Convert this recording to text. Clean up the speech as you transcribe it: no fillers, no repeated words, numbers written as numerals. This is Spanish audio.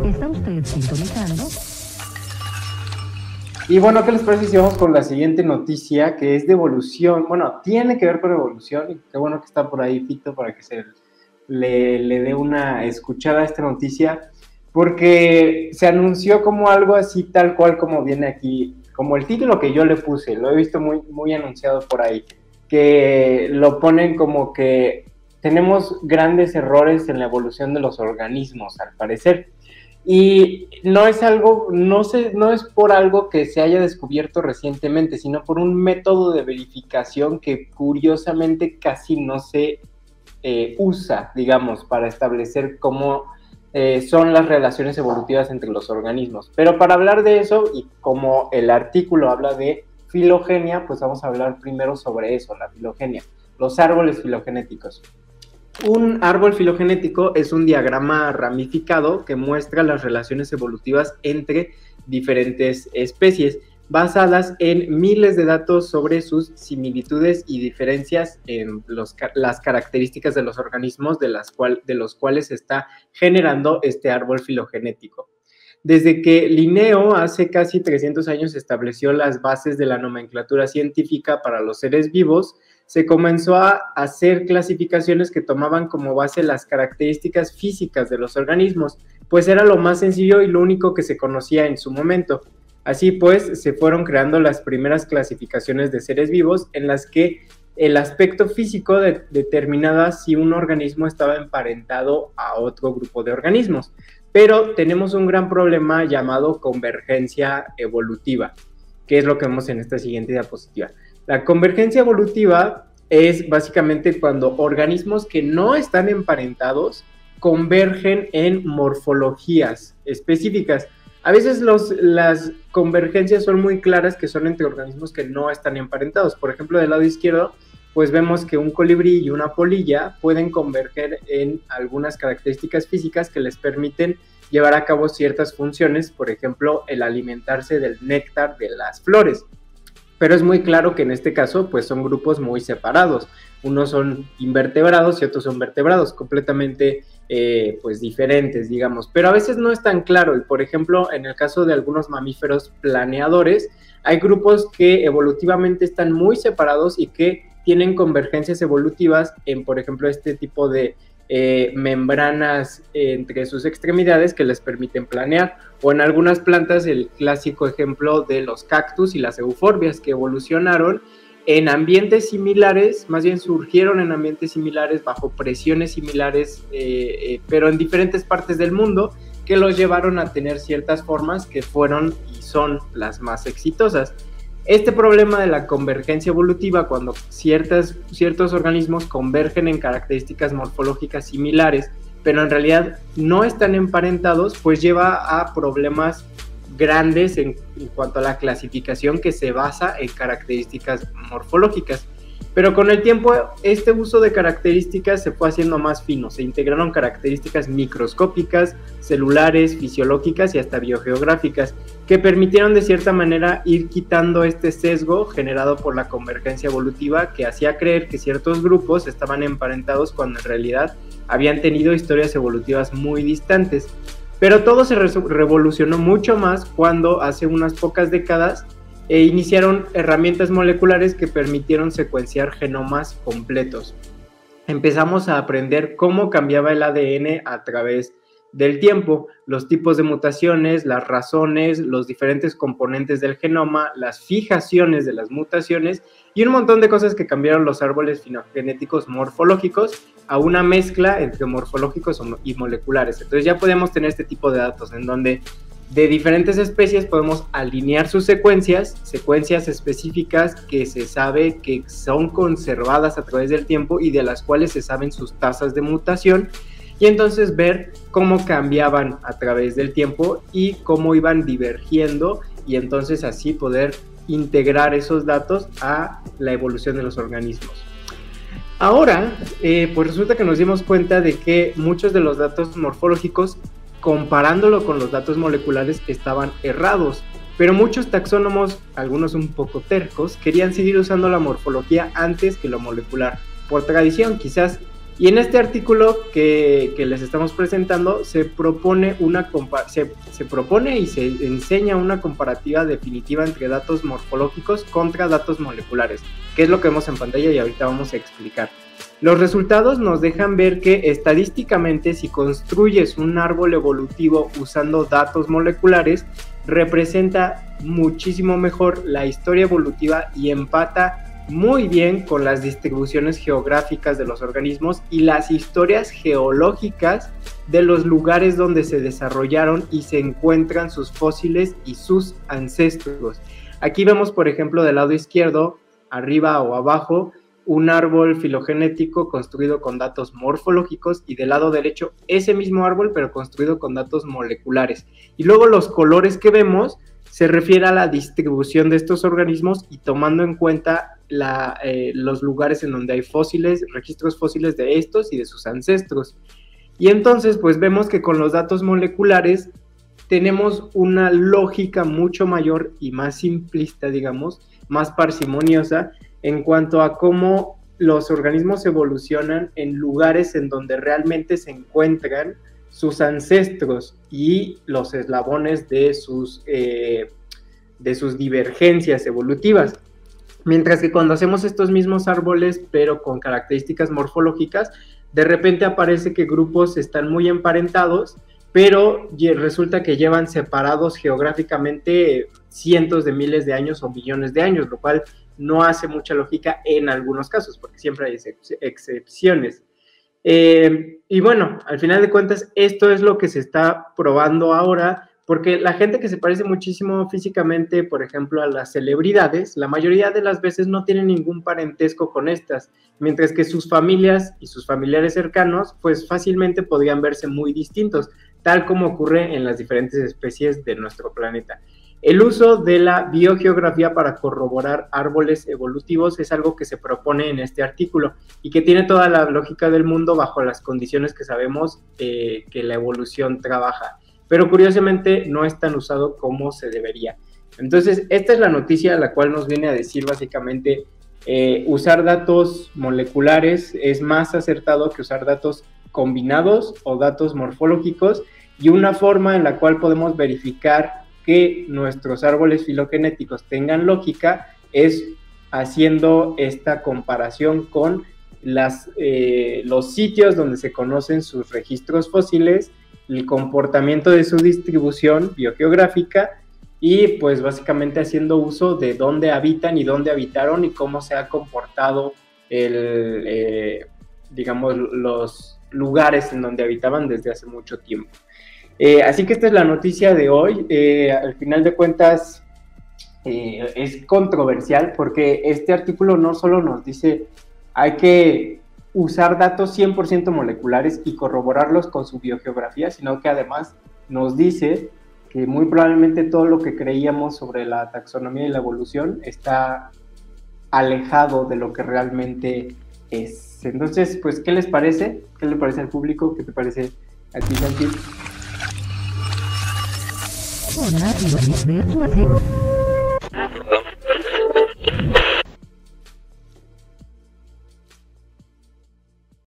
Está usted sintonizando. Y bueno, ¿qué les parece si vamos con la siguiente noticia, que es de evolución? Bueno, tiene que ver con evolución, y qué bueno que está por ahí Fito para que se le dé una escuchada a esta noticia, porque se anunció como algo así tal cual como viene aquí, como el título que yo le puse, lo he visto muy anunciado por ahí, que lo ponen como que tenemos grandes errores en la evolución de los organismos, al parecer. Y no es algo, no es por algo que se haya descubierto recientemente, sino por un método de verificación que curiosamente casi no se usa, digamos, para establecer cómo son las relaciones evolutivas entre los organismos. Pero para hablar de eso, y como el artículo habla de filogenia, pues vamos a hablar primero sobre eso, la filogenia, los árboles filogenéticos. Un árbol filogenético es un diagrama ramificado que muestra las relaciones evolutivas entre diferentes especies, basadas en miles de datos sobre sus similitudes y diferencias en las características de los organismos de los cuales se está generando este árbol filogenético. Desde que Linneo hace casi 300 años estableció las bases de la nomenclatura científica para los seres vivos, se comenzó a hacer clasificaciones que tomaban como base las características físicas de los organismos, pues era lo más sencillo y lo único que se conocía en su momento. Así pues, se fueron creando las primeras clasificaciones de seres vivos en las que el aspecto físico determinaba si un organismo estaba emparentado a otro grupo de organismos. Pero tenemos un gran problema llamado convergencia evolutiva, que es lo que vemos en esta siguiente diapositiva. La convergencia evolutiva es básicamente cuando organismos que no están emparentados convergen en morfologías específicas. A veces las convergencias son muy claras, que son entre organismos que no están emparentados. Por ejemplo, del lado izquierdo, pues vemos que un colibrí y una polilla pueden converger en algunas características físicas que les permiten llevar a cabo ciertas funciones, por ejemplo, el alimentarse del néctar de las flores. Pero es muy claro que en este caso, pues son grupos muy separados. Unos son invertebrados y otros son vertebrados, completamente pues diferentes, digamos. Pero a veces no es tan claro, y por ejemplo, en el caso de algunos mamíferos planeadores, hay grupos que evolutivamente están muy separados y que tienen convergencias evolutivas en, por ejemplo, este tipo de membranas entre sus extremidades que les permiten planear, o en algunas plantas el clásico ejemplo de los cactus y las euforbias, que evolucionaron en ambientes similares, más bien surgieron en ambientes similares, bajo presiones similares, pero en diferentes partes del mundo, que los llevaron a tener ciertas formas que fueron y son las más exitosas. Este problema de la convergencia evolutiva, cuando ciertos organismos convergen en características morfológicas similares, pero en realidad no están emparentados, pues lleva a problemas grandes en cuanto a la clasificación, que se basa en características morfológicas. Pero con el tiempo, este uso de características se fue haciendo más fino. Se integraron características microscópicas, celulares, fisiológicas y hasta biogeográficas, que permitieron de cierta manera ir quitando este sesgo generado por la convergencia evolutiva, que hacía creer que ciertos grupos estaban emparentados cuando en realidad habían tenido historias evolutivas muy distantes. Pero todo se revolucionó mucho más cuando hace unas pocas décadas iniciaron herramientas moleculares que permitieron secuenciar genomas completos. Empezamos a aprender cómo cambiaba el ADN a través del tiempo, los tipos de mutaciones, las razones, los diferentes componentes del genoma, las fijaciones de las mutaciones y un montón de cosas que cambiaron los árboles filogenéticos morfológicos a una mezcla entre morfológicos y moleculares. Entonces ya podemos tener este tipo de datos en donde de diferentes especies podemos alinear sus secuencias específicas que se sabe que son conservadas a través del tiempo y de las cuales se saben sus tasas de mutación, y entonces ver cómo cambiaban a través del tiempo y cómo iban divergiendo, y entonces así poder integrar esos datos a la evolución de los organismos. Ahora, pues resulta que nos dimos cuenta de que muchos de los datos morfológicos, comparándolo con los datos moleculares, estaban errados, pero muchos taxónomos, algunos un poco tercos, querían seguir usando la morfología antes que lo molecular, por tradición, quizás Y en este artículo que les estamos presentando se propone y se enseña una comparativa definitiva entre datos morfológicos contra datos moleculares, que es lo que vemos en pantalla y ahorita vamos a explicar. Los resultados nos dejan ver que estadísticamente, si construyes un árbol evolutivo usando datos moleculares, representa muchísimo mejor la historia evolutiva y empata muy bien con las distribuciones geográficas de los organismos y las historias geológicas de los lugares donde se desarrollaron y se encuentran sus fósiles y sus ancestros. Aquí vemos, por ejemplo, del lado izquierdo, arriba o abajo, un árbol filogenético construido con datos morfológicos, y del lado derecho ese mismo árbol pero construido con datos moleculares. Y luego los colores que vemos se refiere a la distribución de estos organismos y tomando en cuenta los lugares en donde hay fósiles, registros fósiles de estos y de sus ancestros. Y entonces pues vemos que con los datos moleculares tenemos una lógica mucho mayor y más simplista, digamos, más parsimoniosa en cuanto a cómo los organismos evolucionan en lugares en donde realmente se encuentran sus ancestros y los eslabones de sus divergencias evolutivas. Mientras que cuando hacemos estos mismos árboles, pero con características morfológicas, de repente aparece que grupos están muy emparentados, pero resulta que llevan separados geográficamente cientos de miles de años o millones de años, lo cual no hace mucha lógica en algunos casos, porque siempre hay excepciones. Y bueno, al final de cuentas, esto es lo que se está probando ahora, porque la gente que se parece muchísimo físicamente, por ejemplo, a las celebridades, la mayoría de las veces no tienen ningún parentesco con estas, mientras que sus familias y sus familiares cercanos, pues fácilmente podrían verse muy distintos, tal como ocurre en las diferentes especies de nuestro planeta. El uso de la biogeografía para corroborar árboles evolutivos es algo que se propone en este artículo y que tiene toda la lógica del mundo bajo las condiciones que sabemos que la evolución trabaja. Pero curiosamente no es tan usado como se debería. Entonces, esta es la noticia a la cual nos viene a decir básicamente usar datos moleculares es más acertado que usar datos combinados o datos morfológicos, y una forma en la cual podemos verificar que nuestros árboles filogenéticos tengan lógica es haciendo esta comparación con los sitios donde se conocen sus registros fósiles, el comportamiento de su distribución biogeográfica y pues básicamente haciendo uso de dónde habitan y dónde habitaron y cómo se ha comportado digamos, los lugares en donde habitaban desde hace mucho tiempo. Así que esta es la noticia de hoy. Al final de cuentas es controversial porque este artículo no solo nos dice hay que usar datos 100% moleculares y corroborarlos con su biogeografía, sino que además nos dice que muy probablemente todo lo que creíamos sobre la taxonomía y la evolución está alejado de lo que realmente es. Entonces, pues, ¿qué les parece? ¿Qué le parece al público? ¿Qué te parece a ti, Santi?